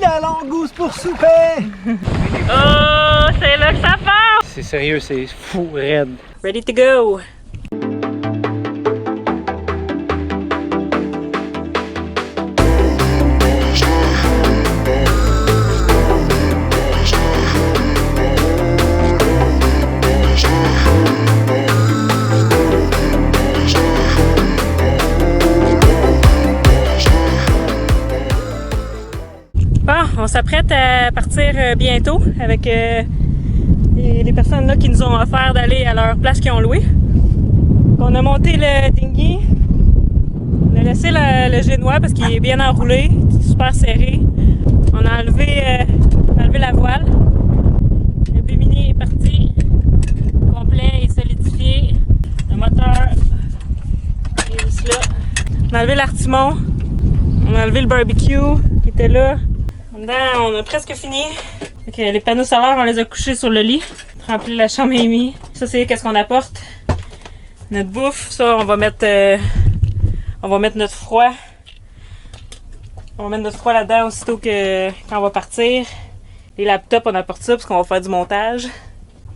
La langouste pour souper! Oh, c'est là que ça part! C'est sérieux, c'est fou, raide. Ready to go! Bon, on s'apprête à partir bientôt avec les personnes là qui nous ont offert d'aller à leur place qu'ils ont loué. On a monté le dinghy. On a laissé le génois parce qu'il est bien enroulé, super serré. On a enlevé la voile. Le Bimini est parti, complet et solidifié. Le moteur est juste là. On a enlevé l'artimon. On a enlevé le barbecue qui était là. Maintenant, on a presque fini. Okay, les panneaux solaires, on les a couchés sur le lit. Rempli la chambre Amy. Ça, c'est qu'est-ce qu'on apporte. Notre bouffe, ça, on va mettre notre froid. On va mettre notre froid là-dedans aussitôt que quand on va partir. Les laptops, on apporte ça parce qu'on va faire du montage.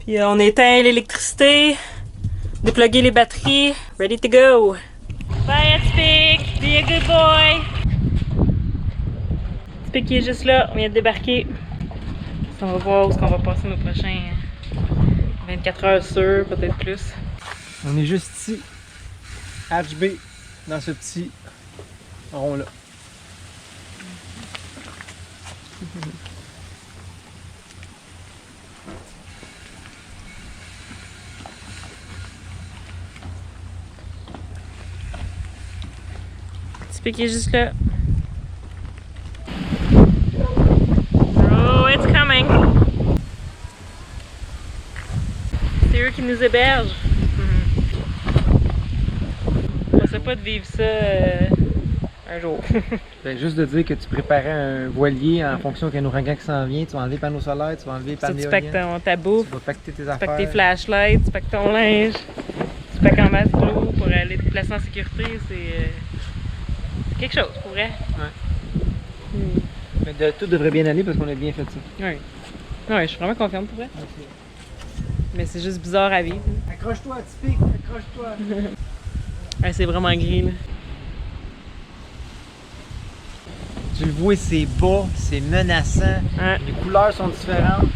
Puis on éteint l'électricité, dépluguer les batteries. Ready to go. Bye, Atspic. Be a good boy. Atspic qui est juste là, on vient de débarquer. On va voir où est-ce qu'on va passer nos prochains 24 heures sûres, peut-être plus. On est juste ici, HB, dans ce petit rond-là. Atspic qui est juste là. Oh, it's coming! C'est eux qui nous hébergent. Je sais pas de vivre ça un jour. Ben, juste de dire que tu préparais un voilier en fonction d'un ouragan qui s'en vient, tu vas enlever les panneaux solaires, tu vas enlever les Ça, panneaux tu packs ta bouffe, tu vas pacter tes tu affaires. packs tes flashlights, tu packs ton linge, tu packs en masse d'eau pour aller te placer en sécurité. C'est quelque chose, pour vrai. Ouais. Mais tout devrait bien aller parce qu'on a bien fait ça. Oui. Ouais, je suis vraiment confiante pour vrai. Okay. Mais c'est juste bizarre à vivre. Accroche-toi, Atspic, accroche-toi. Ouais, c'est vraiment gris là. Tu le vois, c'est bas, c'est menaçant. Ouais. Les couleurs sont différentes.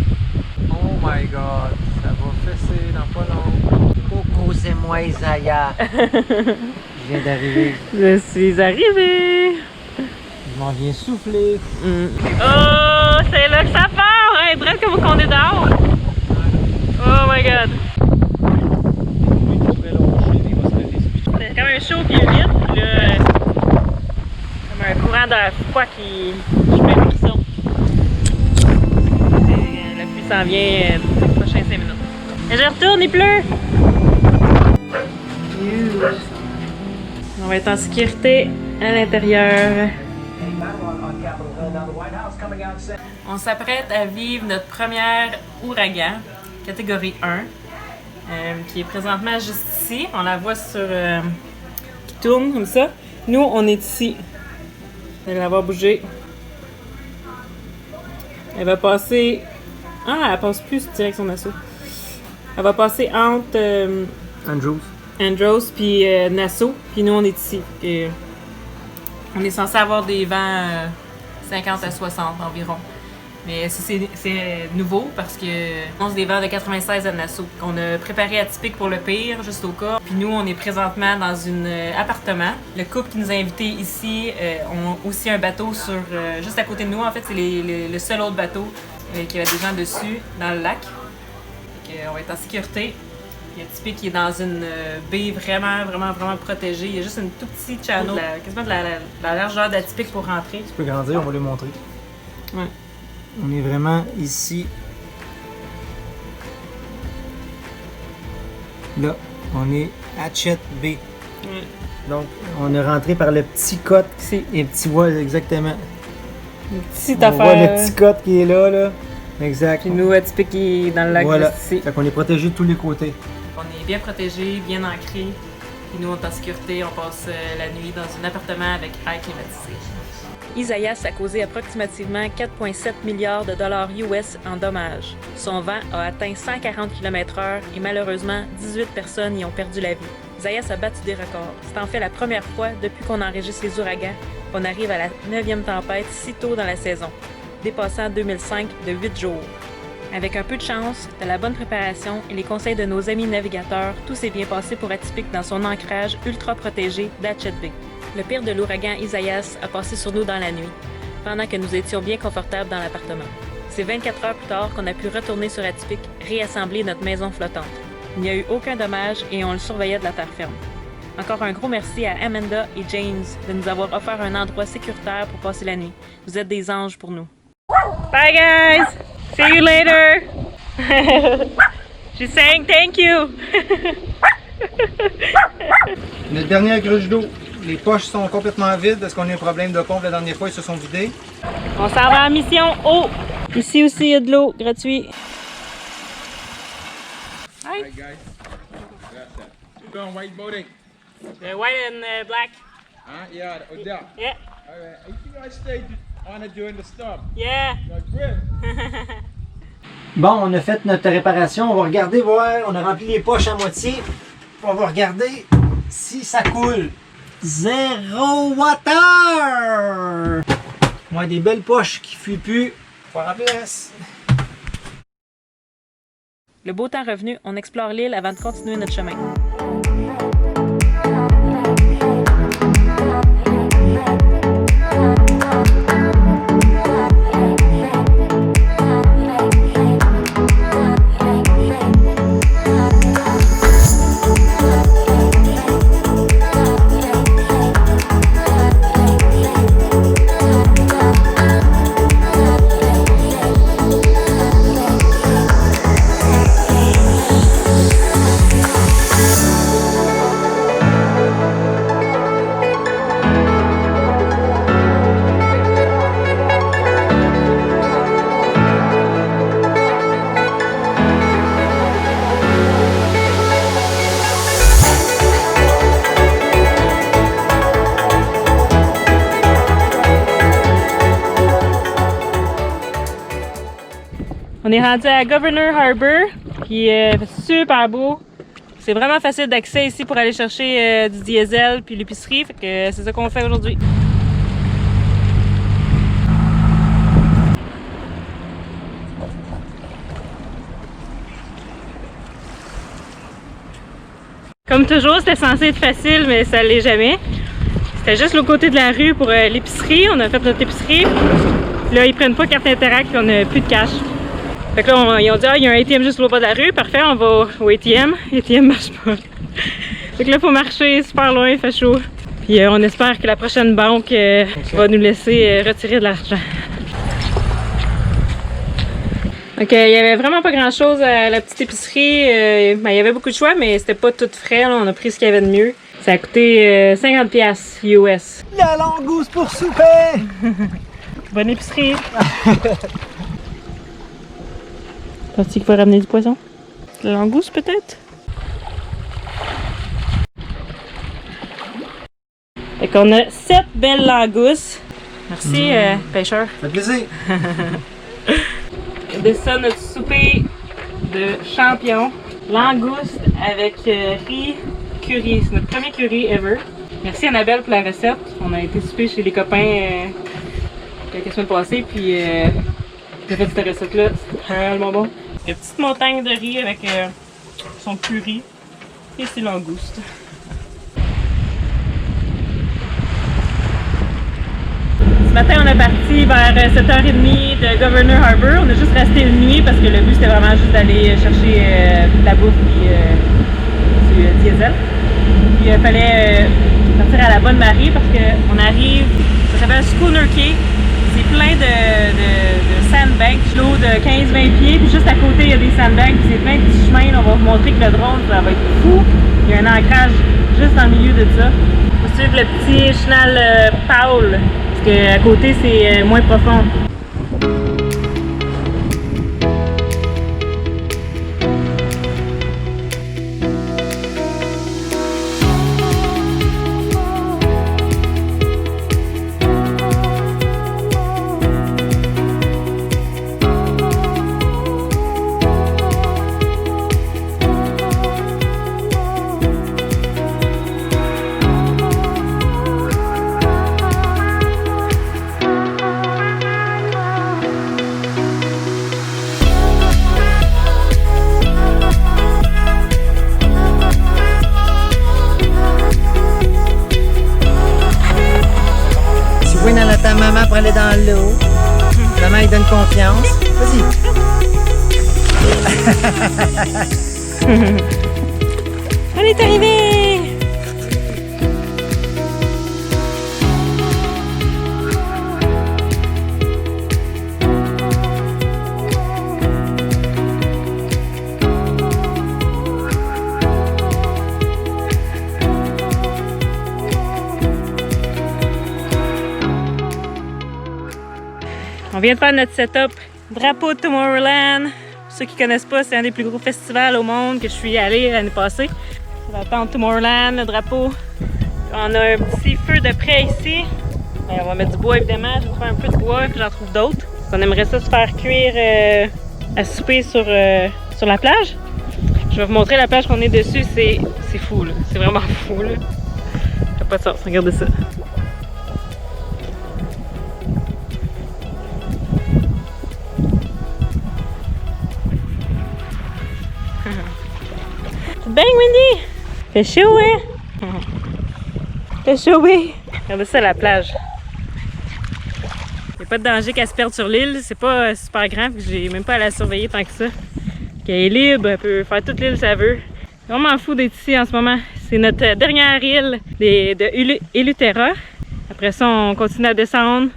Oh my god, ça va fesser dans pas long. Coucou, c'est moi Isaiah. Je viens d'arriver. Je suis arrivée! Je m'en viens souffler. Oh, c'est là que ça part! Hein, direct comme qu'on est dehors! Oh my god! C'est quand même chaud et humide, puis là, comme un courant d'air froid qui met le frisson. La pluie s'en vient dans les prochains 5 minutes. Et je retourne, il pleut! On va être en sécurité à l'intérieur. On s'apprête à vivre notre première ouragan, catégorie 1, qui est présentement juste ici. On la voit sur qui tourne comme ça. Nous, on est ici. Vous allez la voir bouger. Elle va passer... Ah, elle passe plus direction Nassau. Elle va passer entre Andros puis Nassau. Puis nous, on est ici. Et on est censé avoir des vents 50 à 60 environ. Mais c'est nouveau parce que on a des vents de 96 à Nassau. On a préparé Atspic pour le pire, juste au cas. Puis nous, on est présentement dans un appartement. Le couple qui nous a invités ici ont aussi un bateau sur juste à côté de nous. En fait, c'est le seul autre bateau qui avait des gens dessus dans le lac. Donc, on va être en sécurité. Il y a Atspic qui est dans une baie vraiment protégée. Il y a juste une tout petit channel, quasiment de la largeur d'Atspic pour rentrer. Tu peux grandir, on va lui montrer. Ouais. On est vraiment ici. Là, on est Hatchet Bay. Ouais. Donc, on est rentré par le petit côte. Ici. Et petit voile, exactement. Une petite On voit affaire. le petit côte qui est là. Exact. Puis nous, Atspic qui est dans le lac Voilà. juste ici. Fait qu'on est protégé de tous les côtés. On est bien protégés, bien ancrés. Puis nous, on est en sécurité. On passe la nuit dans un appartement avec air climatisé. Isaias a causé approximativement 4,7 milliards de dollars US en dommages. Son vent a atteint 140 km/h et malheureusement, 18 personnes y ont perdu la vie. Isaias a battu des records. C'est en fait la première fois depuis qu'on enregistre les ouragans qu'on arrive à la 9e tempête si tôt dans la saison, dépassant 2005 de 8 jours. Avec un peu de chance, de la bonne préparation et les conseils de nos amis navigateurs, tout s'est bien passé pour Atypique dans son ancrage ultra protégé d'Hatchet Bay. Le pire de l'ouragan Isaias a passé sur nous dans la nuit, pendant que nous étions bien confortables dans l'appartement. C'est 24 heures plus tard qu'on a pu retourner sur Atypique, réassembler notre maison flottante. Il n'y a eu aucun dommage et on le surveillait de la terre ferme. Encore un gros merci à Amanda et James de nous avoir offert un endroit sécuritaire pour passer la nuit. Vous êtes des anges pour nous. Bye guys! See you later! She's saying thank you! Notre dernière cruche d'eau. Les poches sont complètement vides parce qu'on a eu un problème de pompe la dernière fois, ils se sont vidés. On s'en va en mission eau! Ici aussi, il y a de l'eau gratuite. Hi! Hey guys, you're going white boating? The white and black. Huh? Yeah, yeah. Yeah. Alright, you guys stayed on it during the storm. Yeah. Like, great. Bon, on a fait notre réparation. On va regarder, voir. On a rempli les poches à moitié. On va regarder si ça coule. Zéro water! Ouais, des belles poches qui fuient plus. Faut remplir le reste. Le beau temps revenu, on explore l'île avant de continuer notre chemin. On est rendu à Governor Harbour, qui est super beau. C'est vraiment facile d'accès ici pour aller chercher du diesel puis l'épicerie, fait que c'est ça qu'on fait aujourd'hui. Comme toujours, c'était censé être facile, mais ça l'est jamais. C'était juste l'autre côté de la rue pour l'épicerie. On a fait notre épicerie. Puis là, ils prennent pas carte Interact, on a plus de cash. Fait que là, ils ont dit, ah, il y a un ATM juste au bas de la rue. Parfait, on va au ATM. ATM marche pas. Fait que là, il faut marcher super loin, il fait chaud. Puis on espère que la prochaine banque va nous laisser retirer de l'argent. Donc, il y avait vraiment pas grand chose à la petite épicerie. Ben, il y avait beaucoup de choix, mais c'était pas tout frais. Là. On a pris ce qu'il y avait de mieux. Ça a coûté 50$ US. La langouste pour souper! Bonne épicerie! Penses-tu qu'il faut ramener du poisson? De la langouste peut-être? Fait qu'on a 7 belles langoustes. Merci, pêcheur. Ça fait plaisir. De ça, notre souper de champion. Langouste avec riz curry. C'est notre premier curry ever. Merci Annabelle pour la recette. On a été souper chez les copains quelques semaines passées. Puis j'ai fait cette recette-là. C'est vraiment bon. Une petite montagne de riz avec son curry et ses langoustes. Ce matin, on est parti vers 7h30 de Governor Harbour. On a juste resté une nuit parce que le but c'était vraiment juste d'aller chercher de la bouffe et du diesel. Puis il fallait partir à la bonne marée parce qu'on arrive, ça s'appelle Schooner Cay. C'est plein de sandbanks, l'eau de 15-20 pieds, puis juste à côté il y a des sandbanks, puis c'est plein de petits chemins. On va vous montrer que le drone ça va être fou. Il y a un ancrage juste dans le milieu de ça. Il faut suivre le petit chenal Paul. À côté, c'est moins profond. pleine confiance. Vas-y. On est arrivé! On vient de faire notre setup Drapeau de Tomorrowland. Pour ceux qui ne connaissent pas, c'est un des plus gros festivals au monde que je suis allée l'année passée. C'est la tente Tomorrowland, le drapeau. On a un petit feu de près ici. Ben, on va mettre du bois évidemment. Je vais faire un peu de bois, puis j'en trouve d'autres. On aimerait ça se faire cuire à souper sur la plage. Je vais vous montrer la plage qu'on est dessus. C'est fou, là. C'est vraiment fou, là. Ça n'a pas de sens. Regardez ça. Bang, Wendy! Fait chaud, hein? Fait chaud, oui! Regardez ça, la plage. Il n'y a pas de danger qu'elle se perde sur l'île. C'est pas super grand, puis j'ai même pas à la surveiller tant que ça. Qu'elle est libre, elle peut faire toute l'île si elle veut. C'est vraiment fou d'être ici en ce moment. C'est notre dernière île de Eleuthera. Après ça, on continue à descendre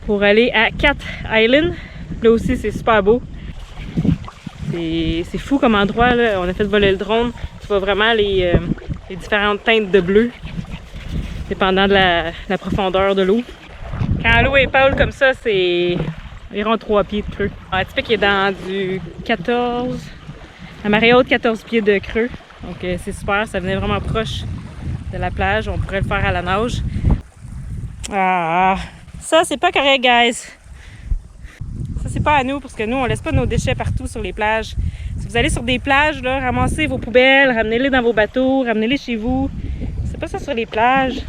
pour aller à Cat Island. Là aussi, c'est super beau. C'est fou comme endroit, là. On a fait voler le drone. Tu vois vraiment les différentes teintes de bleu, dépendant de la profondeur de l'eau. Quand l'eau est pâle comme ça, c'est environ 3 pieds de creux. Atypique est dans du 14, la marée haute, 14 pieds de creux. Donc c'est super, ça venait vraiment proche de la plage. On pourrait le faire à la nage. Ah, ça c'est pas correct, guys. Ça, c'est pas à nous, parce que nous, on laisse pas nos déchets partout sur les plages. Si vous allez sur des plages, là, ramassez vos poubelles, ramenez-les dans vos bateaux, ramenez-les chez vous. C'est pas ça sur les plages.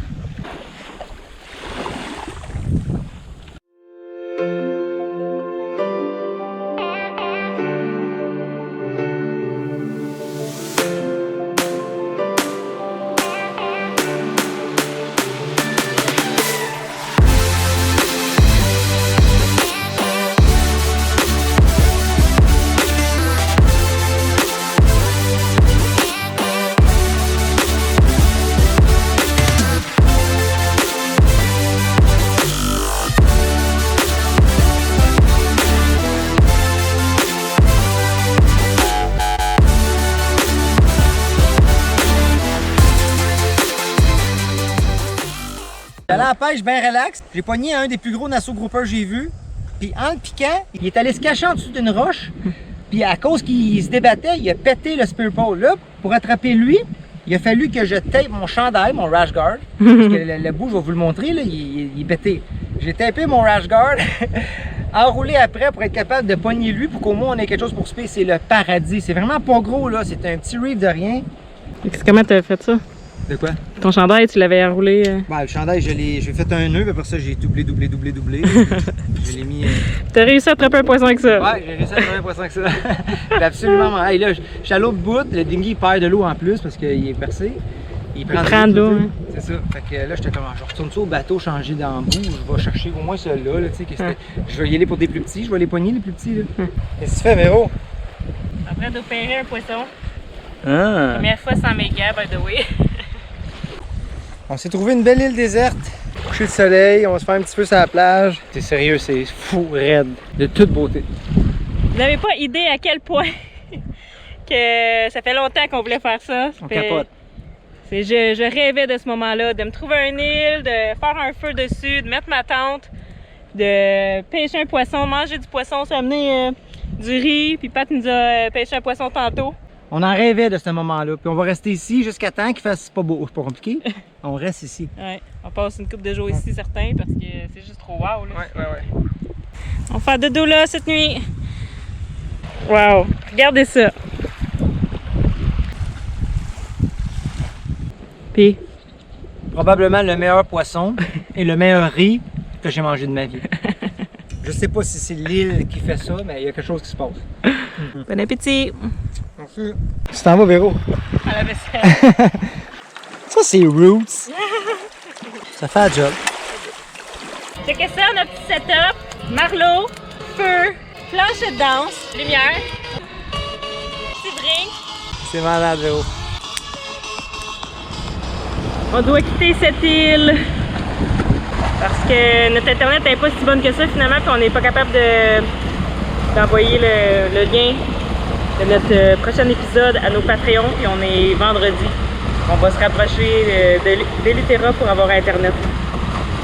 J'allais à la pêche bien relax. J'ai pogné un des plus gros Nassau groupers que j'ai vu. Puis en le piquant, il est allé se cacher en dessous d'une roche. Puis à cause qu'il se débattait, il a pété le spear pole. Là, pour attraper lui, il a fallu que je tape mon chandail, mon rash guard. Parce que le bout, je vais vous le montrer, là, il est pété. J'ai tapé mon rash guard, enroulé après pour être capable de pogner lui pour qu'au moins on ait quelque chose pour souper. C'est le paradis. C'est vraiment pas gros, là. C'est un petit reef de rien. Comment tu as fait ça? De quoi? Ton chandail, tu l'avais enroulé? Ben, le chandail, j'ai fait un nœud, puis après ça, j'ai doublé. Je l'ai mis. T'as réussi à attraper un poisson avec ça? Ouais, j'ai réussi à attraper un poisson avec ça. Absolument. Hey, là, je suis à l'autre bout, le dinghy perd de l'eau en plus parce qu'il est percé. Il prend de l'eau. Hein. C'est ça. Fait que là, j'étais comme, je retourne ça au bateau, changer d'embout. Je vais chercher au moins celui-là, là, tu sais. Je vais y aller pour des plus petits, je vais les pogner, les plus petits, là. Qu'est-ce que tu fais, Véro? En train d'opérer un poisson. Ah. Première fois sans méga, by the way. On s'est trouvé une belle île déserte. Coucher de soleil, on va se faire un petit peu sur la plage. C'est sérieux, c'est fou, raide, de toute beauté. Vous n'avez pas idée à quel point que ça fait longtemps qu'on voulait faire ça. On capote. Je rêvais de ce moment-là, de me trouver une île, de faire un feu dessus, de mettre ma tente, de pêcher un poisson, manger du poisson, s'amener du riz, puis Pat nous a pêché un poisson tantôt. On en rêvait de ce moment-là, puis on va rester ici jusqu'à temps qu'il fasse pas beau, c'est pas compliqué. On reste ici. Ouais, on passe une couple de jours ici, certains, parce que c'est juste trop wow. Là. Ouais. On va faire dodo là cette nuit. Wow, regardez ça. Puis, Probablement le meilleur poisson et le meilleur riz que j'ai mangé de ma vie. Je sais pas si c'est l'île qui fait ça, mais il y a quelque chose qui se passe. bon appétit. Merci. Tu t'en vas, Véro? À la vaisselle. Ça, c'est Roots. Ça fait un job. Checkez ça, notre petit setup. Marlot, feu, plancher de danse, lumière, petit drink. C'est malade, Véro. On doit quitter cette île parce que notre internet n'est pas si bonne que ça finalement, puis on n'est pas capable d'envoyer le lien de notre prochain épisode à nos Patreons, puis on est vendredi. On va se rapprocher d'Elytera pour avoir internet.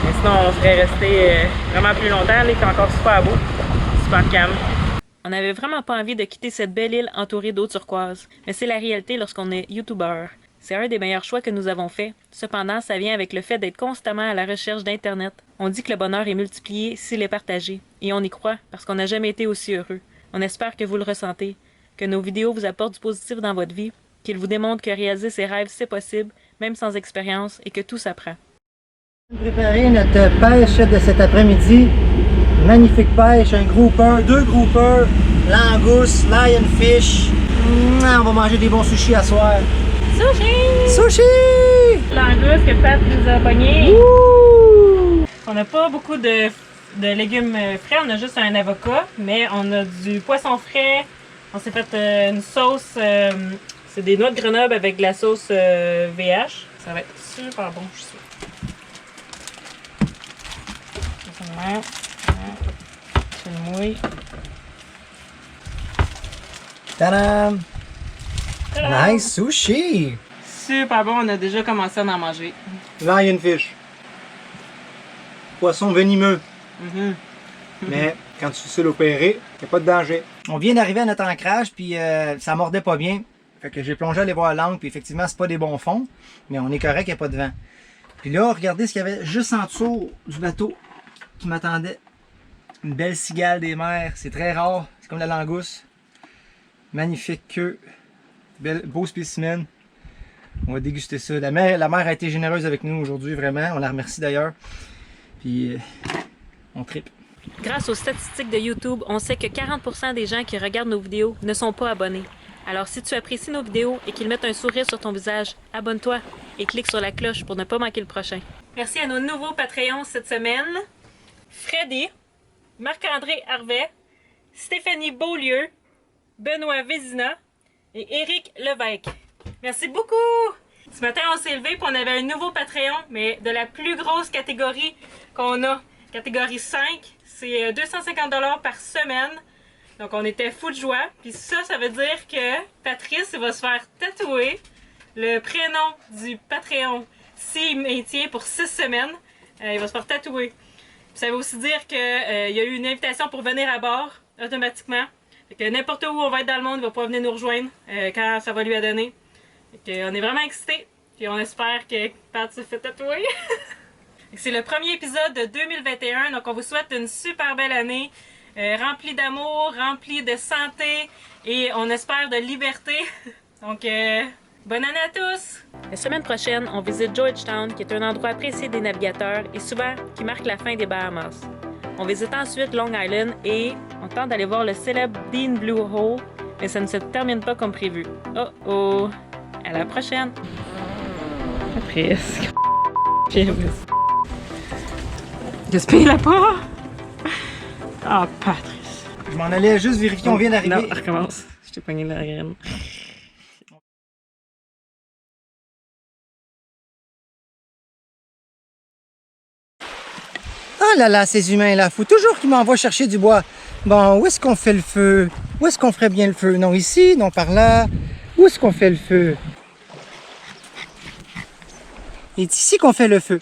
Mais sinon, on serait resté vraiment plus longtemps. Il fait encore super beau, super calme. On n'avait vraiment pas envie de quitter cette belle île entourée d'eau turquoise. Mais c'est la réalité lorsqu'on est youtubeur. C'est un des meilleurs choix que nous avons fait. Cependant, ça vient avec le fait d'être constamment à la recherche d'Internet. On dit que le bonheur est multiplié s'il est partagé. Et on y croit parce qu'on n'a jamais été aussi heureux. On espère que vous le ressentez, que nos vidéos vous apportent du positif dans votre vie, qu'ils vous démontrent que réaliser ses rêves, c'est possible, même sans expérience, et que tout s'apprend. Préparer notre pêche de cet après-midi. Magnifique pêche, un grouper, 2 groupers, langouste, lionfish. On va manger des bons sushis à soir. Sushi! Sushi! Langouste que Pat nous a pogné. On n'a pas beaucoup de légumes frais, on a juste un avocat, mais on a du poisson frais. On s'est fait une sauce, c'est des noix de Grenoble avec de la sauce VH. Ça va être super bon, je suis sûre. Tu le mouilles. Tadam! Tadam! Nice sushi! Super bon, on a déjà commencé à en manger. Lionfish. Poisson venimeux. Mhm. Mais quand tu sais l'opérer, il n'y a pas de danger. On vient d'arriver à notre ancrage, puis ça mordait pas bien. Fait que j'ai plongé à aller voir l'angle, puis effectivement, c'est pas des bons fonds, mais on est correct, il n'y a pas de vent. Puis là, regardez ce qu'il y avait juste en dessous du bateau qui m'attendait. Une belle cigale des mers, c'est très rare, c'est comme la langouste. Magnifique queue, beau spécimen. On va déguster ça. La mer a été généreuse avec nous aujourd'hui, vraiment. On la remercie d'ailleurs. Puis on tripe. Grâce aux statistiques de YouTube, on sait que 40% des gens qui regardent nos vidéos ne sont pas abonnés. Alors si tu apprécies nos vidéos et qu'ils mettent un sourire sur ton visage, abonne-toi et clique sur la cloche pour ne pas manquer le prochain. Merci à nos nouveaux Patreons cette semaine. Freddy, Marc-André Harvet, Stéphanie Beaulieu, Benoît Vézina et Éric Levesque. Merci beaucoup! Ce matin, on s'est levé et on avait un nouveau Patreon, mais de la plus grosse catégorie qu'on a. Catégorie 5, c'est 250 $ par semaine. Donc, on était fous de joie. Puis ça veut dire que Patrice va se faire tatouer le prénom du Patreon. S'il maintient pour 6 semaines, il va se faire tatouer. Puis ça veut aussi dire qu'il y a eu une invitation pour venir à bord automatiquement. Fait que n'importe où on va être dans le monde, il va pouvoir venir nous rejoindre quand ça va lui donner. On est vraiment excités. Puis on espère que Pat se fait tatouer. C'est le premier épisode de 2021, donc on vous souhaite une super belle année, remplie d'amour, remplie de santé et on espère de liberté. Donc, bonne année à tous! La semaine prochaine, on visite Georgetown, qui est un endroit apprécié des navigateurs et souvent qui marque la fin des Bahamas. On visite ensuite Long Island et on tente d'aller voir le célèbre Dean Blue Hole, mais ça ne se termine pas comme prévu. Oh oh! À la prochaine! Presque. Gaspille-la pas! Ah, Patrice. Je m'en allais juste vérifier, on vient d'arriver. Non, recommence. Je t'ai pogné la graine. Oh là là, ces humains-là, faut toujours qu'ils m'envoient chercher du bois. Bon, où est-ce qu'on fait le feu? Où est-ce qu'on ferait bien le feu? Non ici, non par là. Où est-ce qu'on fait le feu? C'est ici qu'on fait le feu.